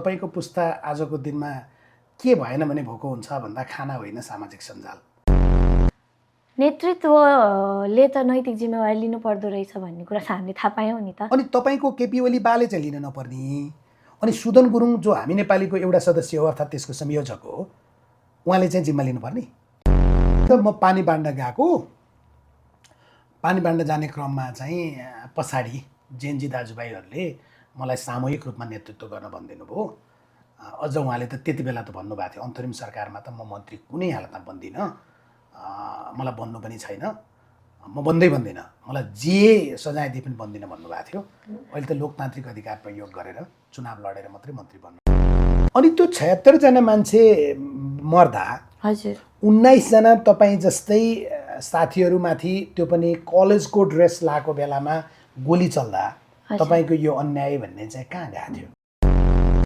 तपाईको पुस्ता आजको दिनमा के भएन भने भोको हुन्छ भन्दा खाना होइन सामाजिक सञ्जाल। नेतृत्वले त नैतिक जिम्मेवारी लिनु पर्दो रहेछ भन्ने कुरा हामीले थाहा पायौँ नि त। अनि तपाईको केपी ओली बाले चाहिँ लिन नपर्ने, अनि सुदन गुरुङ जो हामी नेपालीको एउटा सदस्य हो अर्थात् त्यसको संयोजक हो, उहाँले चाहिँ जिम्मा लिनुपर्ने। त म पानी बाँड्न गएको, पानी बाँड्न जाने क्रममा चाहिँ पछाडि जेनजी दाजुभाइहरूले मलाई सामूहिक रूपमा नेतृत्व गर्न भनिदिनु भयो। अझ उहाँले त त्यति बेला त भन्नुभएको थियो अन्तरिम सरकारमा त म मन्त्री कुनै हालतमा बन्दिनँ, मलाई बन्नु पनि छैन, म बन्दिनँ, मलाई जे सजाय दिए पनि बन्दिनँ भन्नुभएको थियो। अहिले त लोकतान्त्रिक अधिकार प्रयोग गरेर चुनाव लडेर मात्रै मन्त्री बन्नु। अनि त्यो 76 जना मान्छे मर्दा हजुर 19 जना तपाईँ जस्तै साथीहरूमाथि त्यो पनि कलेजको ड्रेस लाएको बेलामा गोली चल्दा तपाईँको यो अन्याय भन्ने चाहिँ कहाँ गएको थियो?